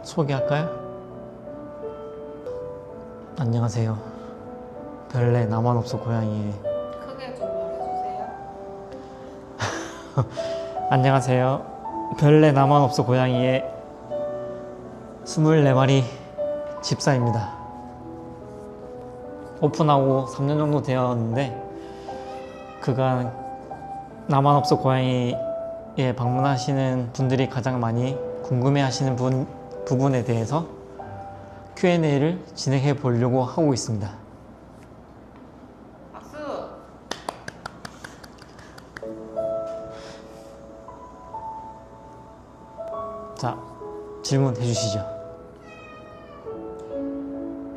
소개할까요? 안녕하세요. 별내 나만 없어 고양이의 크게 좀 말해주세요. 안녕하세요. 별내 나만 없어 고양이의 24마리 집사입니다. 오픈하고 3년 정도 되었는데 그간 나만 없어 고양이에 방문하시는 분들이 가장 많이 궁금해 하시는 부분에 대해서 Q&A를 진행해 보려고 하고 있습니다. 박수! 자, 질문해 주시죠.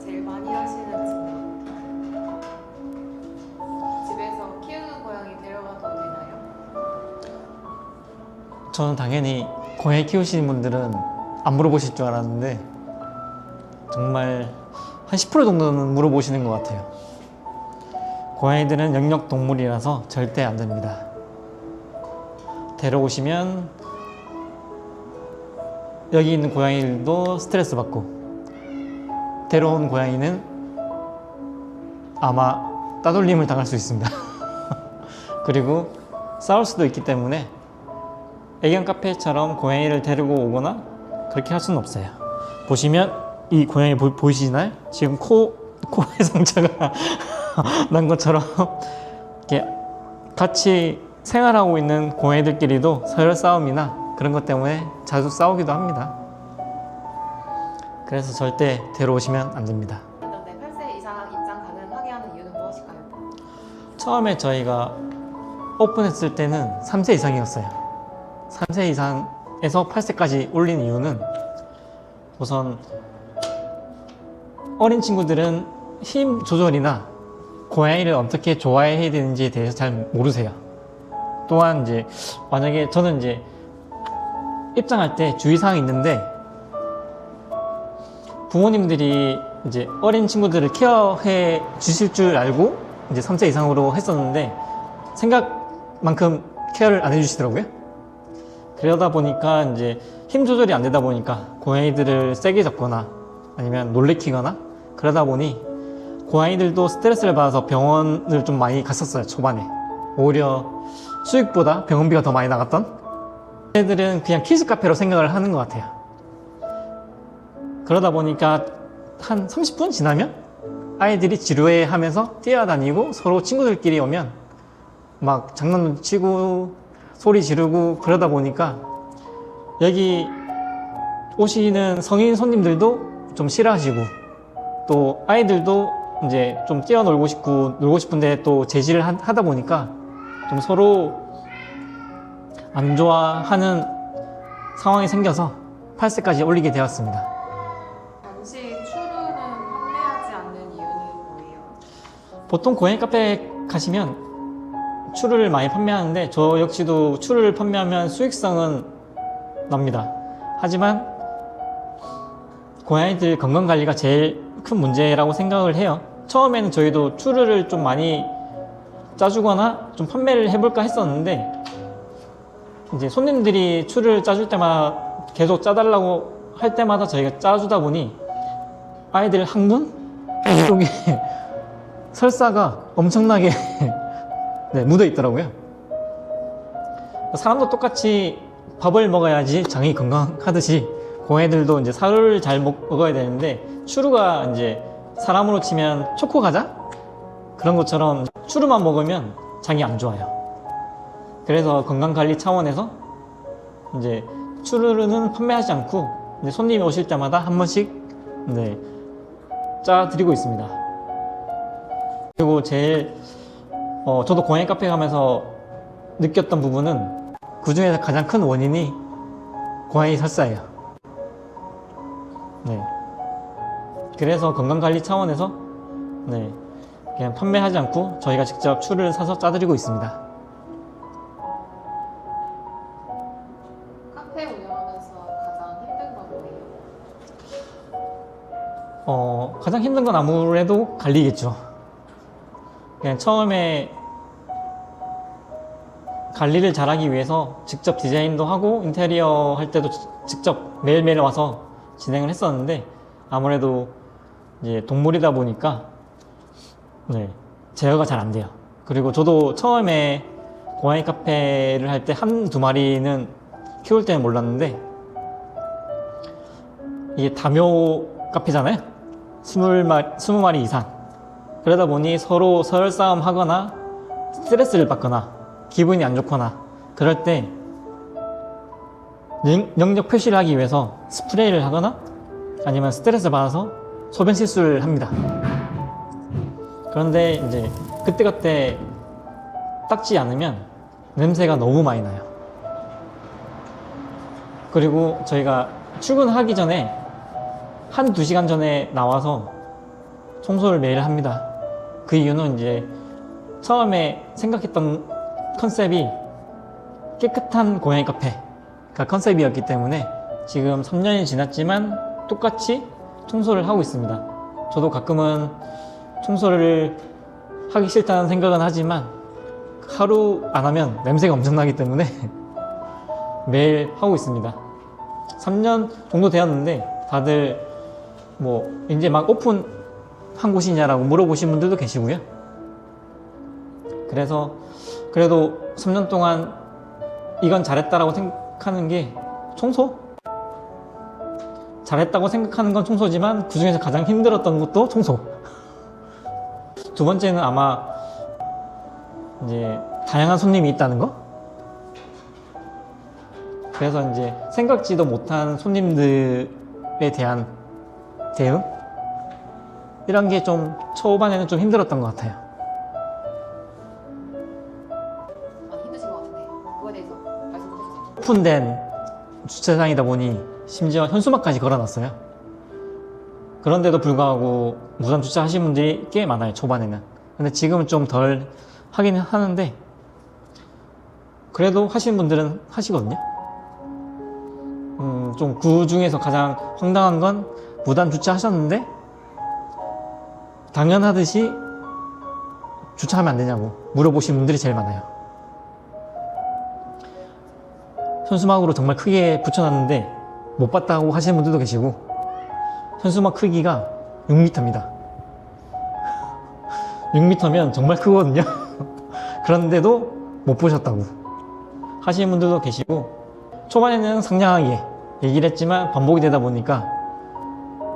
제일 많이 하시는 질문. 집에서 키우는 고양이 데려가도 되나요? 저는 당연히 고양이 키우시는 분들은 안 물어보실 줄 알았는데 정말 한 10% 정도는 물어보시는 것 같아요. 고양이들은 영역 동물이라서 절대 안 됩니다. 데려오시면 여기 있는 고양이들도 스트레스 받고 데려온 고양이는 아마 따돌림을 당할 수 있습니다. 그리고 싸울 수도 있기 때문에 애견 카페처럼 고양이를 데리고 오거나 그렇게 할 수는 없어요. 보시면 이 고양이 보이시나요? 지금 코에 상처가 난 것처럼 이렇게 같이 생활하고 있는 고양이들끼리도 서열 싸움이나 그런 것 때문에 자주 싸우기도 합니다. 그래서 절대 데려오시면 안 됩니다. 그런데 8세 이상 입장 가능하게 하는 이유는 무엇일까요? 처음에 저희가 오픈했을 때는 3세 이상이었어요. 3세 이상에서 8세까지 올린 이유는 우선 어린 친구들은 힘 조절이나 고양이를 어떻게 좋아해야 되는지에 대해서 잘 모르세요. 또한 이제 만약에 저는 이제 입장할 때 주의사항이 있는데 부모님들이 이제 어린 친구들을 케어해 주실 줄 알고 이제 3세 이상으로 했었는데 생각만큼 케어를 안 해주시더라고요. 그러다 보니까 이제 힘 조절이 안 되다 보니까 고양이들을 세게 잡거나 아니면 놀래키거나 그러다 보니 고양이들도 스트레스를 받아서 병원을 좀 많이 갔었어요. 초반에 오히려 수익보다 병원비가 더 많이 나갔던 애들은 그냥 키즈 카페로 생각을 하는 것 같아요. 그러다 보니까 한 30분 지나면 아이들이 지루해 하면서 뛰어다니고 서로 친구들끼리 오면 막 장난도 치고 소리 지르고 그러다 보니까 여기 오시는 성인 손님들도 좀 싫어하시고 또 아이들도 이제 좀 뛰어놀고 싶고 놀고 싶은데 또 제지를 하다 보니까 좀 서로 안 좋아하는 상황이 생겨서 8세까지 올리게 되었습니다. 단식 추루는 판매하지 않는 이유는 뭐예요? 보통 고양이 카페 가시면 추루를 많이 판매하는데 저 역시도 추루를 판매하면 수익성은 납니다. 하지만 고양이들 건강관리가 제일 큰 문제라고 생각을 해요. 처음에는 저희도 추루를 좀 많이 짜주거나 좀 판매를 해볼까 했었는데 이제 손님들이 추루를 짜줄 때마다 계속 짜달라고 할 때마다 저희가 짜주다 보니 아이들 항문 쪽에 설사가 엄청나게 네, 묻어 있더라고요. 사람도 똑같이 밥을 먹어야지 장이 건강하듯이 고양이들도 이제 사료를 잘 먹어야 되는데 추루가 이제 사람으로 치면 초코 과자 그런 것처럼 추루만 먹으면 장이 안 좋아요. 그래서 건강관리 차원에서 이제 추루는 판매하지 않고 이제 손님이 오실 때마다 한 번씩 네, 짜드리고 있습니다. 그리고 제일 저도 고양이 카페 가면서 느꼈던 부분은 그 중에서 가장 큰 원인이 고양이 설사예요. 네. 그래서 건강관리 차원에서 네, 그냥 판매하지 않고 저희가 직접 추루를 사서 짜드리고 있습니다. 카페 운영하면서 가장 힘든 건 뭐예요? 가장 힘든 건 아무래도 관리겠죠. 그냥 처음에 관리를 잘하기 위해서 직접 디자인도 하고 인테리어 할 때도 직접 매일매일 와서 진행을 했었는데 아무래도 이제 동물이다 보니까 네, 제어가 잘 안 돼요. 그리고 저도 처음에 고양이 카페를 할 때 한두 마리는 키울 때는 몰랐는데 이게 다묘 카페잖아요. 20마리 이상. 그러다 보니 서로 서열싸움 하거나 스트레스를 받거나 기분이 안 좋거나 그럴 때 영역 표시를 하기 위해서 스프레이를 하거나 아니면 스트레스 받아서 소변 실수를 합니다. 그런데 이제 그때그때 닦지 않으면 냄새가 너무 많이 나요. 그리고 저희가 출근하기 전에 한두 시간 전에 나와서 청소를 매일 합니다. 그 이유는 이제 처음에 생각했던 컨셉이 깨끗한 고양이 카페가 컨셉이었기 때문에 지금 3년이 지났지만 똑같이 청소를 하고 있습니다. 저도 가끔은 청소를 하기 싫다는 생각은 하지만 하루 안 하면 냄새가 엄청나기 때문에 매일 하고 있습니다. 3년 정도 되었는데 다들 뭐 이제 막 오픈한 곳이냐라고 물어보신 분들도 계시고요. 그래서 그래도 3년 동안 이건 잘했다라고 생각하는 게 청소? 잘했다고 생각하는 건 청소지만 그 중에서 가장 힘들었던 것도 청소. 두 번째는 아마 이제 다양한 손님이 있다는 거? 그래서 이제 생각지도 못한 손님들에 대한 대응? 이런 게 좀 초반에는 좀 힘들었던 것 같아요. 많이 힘드신 것 같은데 그거에 대해서 말씀 좀 해주세요. 오픈된 주차장이다 보니 심지어 현수막까지 걸어놨어요. 그런데도 불구하고 무단 주차하신 분들이 꽤 많아요, 초반에는. 근데 지금은 좀 덜 하긴 하는데 그래도 하시는 분들은 하시거든요. 좀 그 중에서 가장 황당한 건 무단 주차하셨는데 당연하듯이 주차하면 안 되냐고 물어보시는 분들이 제일 많아요. 현수막으로 정말 크게 붙여놨는데 못 봤다고 하시는 분들도 계시고 현수막 크기가 6m입니다. 6m면 정말 크거든요. 그런데도 못 보셨다고 하시는 분들도 계시고 초반에는 상냥하게 얘기를 했지만 반복이 되다 보니까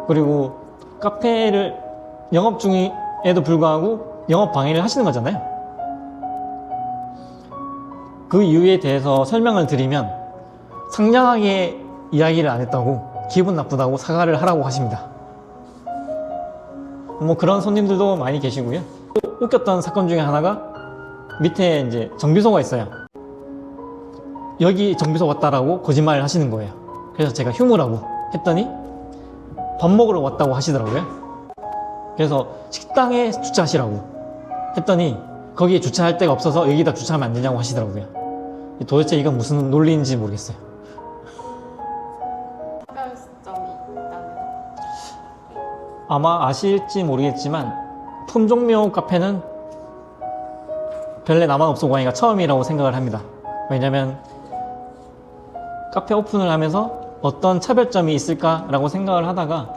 그리고 카페를 영업 중에도 불구하고 영업 방해를 하시는 거잖아요. 그 이유에 대해서 설명을 드리면 상냥하게 이야기를 안 했다고 기분 나쁘다고 사과를 하라고 하십니다. 뭐 그런 손님들도 많이 계시고요. 또 웃겼던 사건 중에 하나가 밑에 이제 정비소가 있어요. 여기 정비소 왔다라고 거짓말을 하시는 거예요. 그래서 제가 휴무라고 했더니 밥 먹으러 왔다고 하시더라고요. 그래서 식당에 주차하시라고 했더니 거기에 주차할 데가 없어서 여기다 주차하면 안 되냐고 하시더라고요. 도대체 이건 무슨 논리인지 모르겠어요. 특별점이 있다면 아마 아실지 모르겠지만 품종묘 카페는 별내 나만 없어 고양이가 처음이라고 생각을 합니다. 왜냐면 카페 오픈을 하면서 어떤 차별점이 있을까라고 생각을 하다가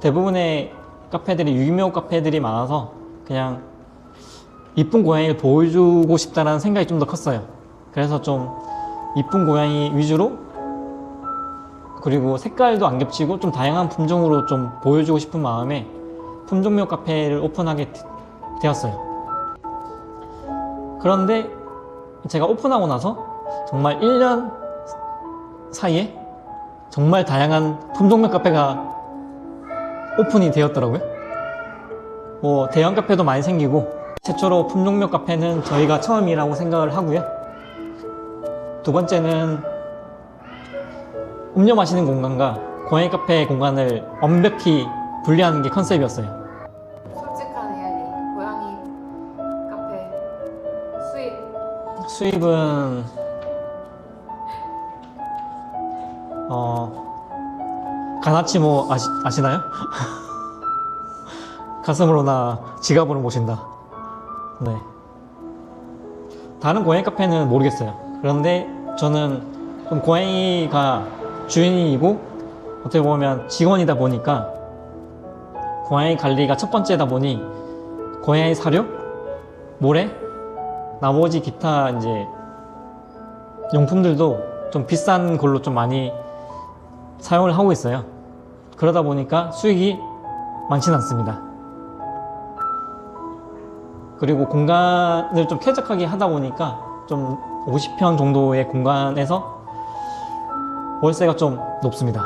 대부분의 카페들이 유기묘 카페들이 많아서 그냥 이쁜 고양이를 보여주고 싶다는 생각이 좀 더 컸어요. 그래서 좀 이쁜 고양이 위주로 그리고 색깔도 안 겹치고 좀 다양한 품종으로 좀 보여주고 싶은 마음에 품종묘 카페를 오픈하게 되었어요. 그런데 제가 오픈하고 나서 정말 1년 사이에 정말 다양한 품종묘 카페가 오픈이 되었더라고요. 뭐 대형 카페도 많이 생기고 최초로 품종묘 카페는 저희가 처음이라고 생각을 하고요. 두 번째는 음료 마시는 공간과 고양이 카페 공간을 완벽히 분리하는 게 컨셉이었어요. 솔직한 이야기 고양이 카페 수입 수입은 가나치 뭐 아시나요? 가슴으로나 지갑으로 모신다. 네. 다른 고양이 카페는 모르겠어요. 그런데 저는 좀 고양이가 주인이고 어떻게 보면 직원이다 보니까 고양이 관리가 첫 번째다 보니 고양이 사료, 모래, 나머지 기타 이제 용품들도 좀 비싼 걸로 좀 많이 사용을 하고 있어요. 그러다 보니까 수익이 많지는 않습니다. 그리고 공간을 좀 쾌적하게 하다 보니까 좀 50평 정도의 공간에서 월세가 좀 높습니다.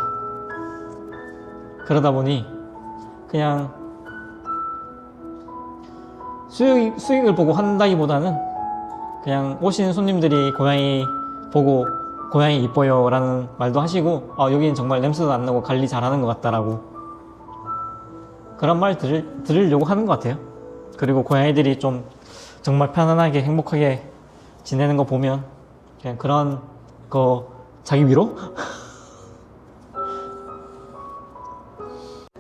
그러다 보니 그냥 수익을 보고 한다기보다는 그냥 오시는 손님들이 고양이 보고 고양이 이뻐요 라는 말도 하시고 여기는 정말 냄새도 안 나고 관리 잘하는 것 같다라고 그런 말 들으려고 하는 것 같아요. 그리고 고양이들이 좀 정말 편안하게 행복하게 지내는 거 보면 그냥 그런 거 자기 위로?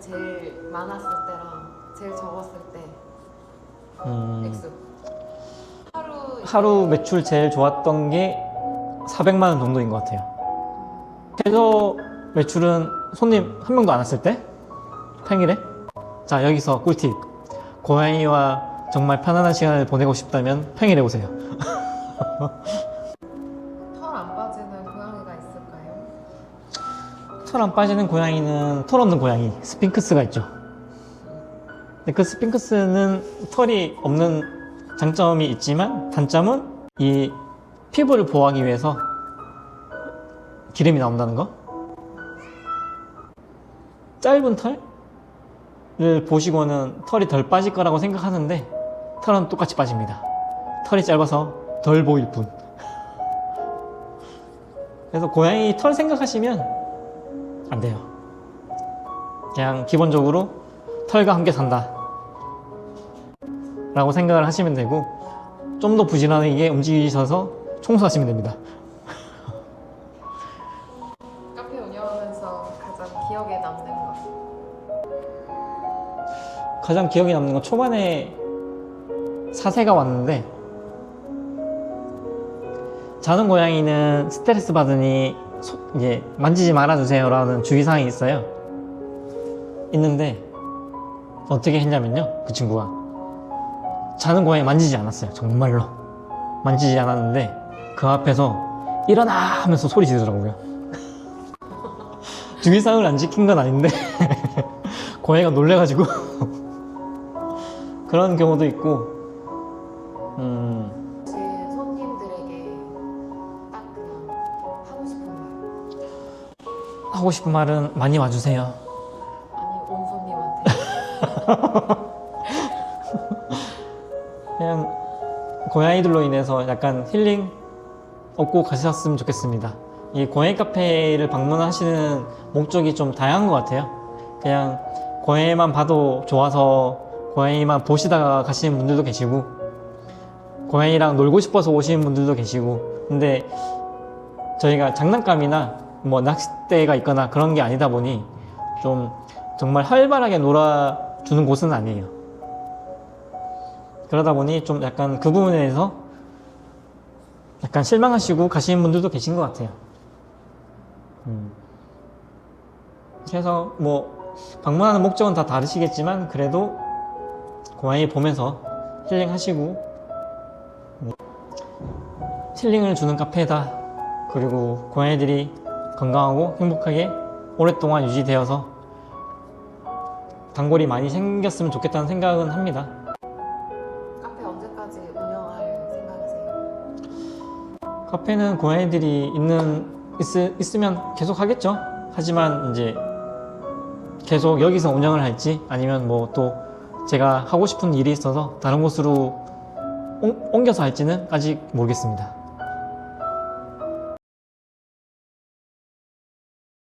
제일 많았을 때랑 제일 적었을 때 액수. 하루 매출 제일 좋았던 게 400만 원 정도인 것 같아요. 최저 매출은 손님 한 명도 안 왔을 때? 평일에? 자, 여기서 꿀팁. 고양이와 정말 편안한 시간을 보내고 싶다면 평일에 오세요. 털 안 빠지는 고양이가 있을까요? 털 안 빠지는 고양이는 털 없는 고양이, 스핑크스가 있죠. 근데 그 스핑크스는 털이 없는 장점이 있지만 단점은 이 피부를 보호하기 위해서 기름이 나온다는 거. 짧은 털을 보시고는 털이 덜 빠질 거라고 생각하는데 털은 똑같이 빠집니다. 털이 짧아서 덜 보일 뿐. 그래서 고양이 털 생각하시면 안 돼요. 그냥 기본적으로 털과 함께 산다 라고 생각을 하시면 되고 좀 더 부지런하게 움직이셔서 청소하시면 됩니다. 카페 운영하면서 가장 기억에 남는 거. 가장 기억에 남는 건 초반에 사세가 왔는데 자는 고양이는 스트레스 받으니 이제 만지지 말아주세요 라는 주의사항이 있는데 어떻게 했냐면요, 그 친구가 자는 고양이 만지지 않았어요. 정말로 만지지 않았는데 그 앞에서 일어나 하면서 소리 지르더라고요. 주의사항을 안 지킨 건 아닌데 고양이가 놀래가지고 그런 경우도 있고 혹시 손님들에게 딱 그냥 하고 싶은 말. 하고 싶은 말은 많이 와주세요. 아니 온 손님한테. 그냥 고양이들로 인해서 약간 힐링 얻고 가셨으면 좋겠습니다. 이 고양이 카페를 방문하시는 목적이 좀 다양한 것 같아요. 그냥 고양이만 봐도 좋아서 고양이만 보시다가 가시는 분들도 계시고 고양이랑 놀고 싶어서 오시는 분들도 계시고 근데 저희가 장난감이나 뭐 낚싯대가 있거나 그런 게 아니다 보니 좀 정말 활발하게 놀아주는 곳은 아니에요. 그러다 보니 좀 약간 그 부분에 대해서 약간 실망하시고 가시는 분들도 계신 것 같아요. 그래서 뭐 방문하는 목적은 다 다르시겠지만 그래도 고양이 보면서 힐링하시고 힐링을 주는 카페다. 그리고 고양이들이 건강하고 행복하게 오랫동안 유지되어서 단골이 많이 생겼으면 좋겠다는 생각은 합니다. 카페 언제까지 운영할 생각이세요? 카페는 고양이들이 있으면 계속 하겠죠. 하지만 이제 계속 여기서 운영을 할지 아니면 뭐 또 제가 하고 싶은 일이 있어서 다른 곳으로 옮겨서 할지는 아직 모르겠습니다.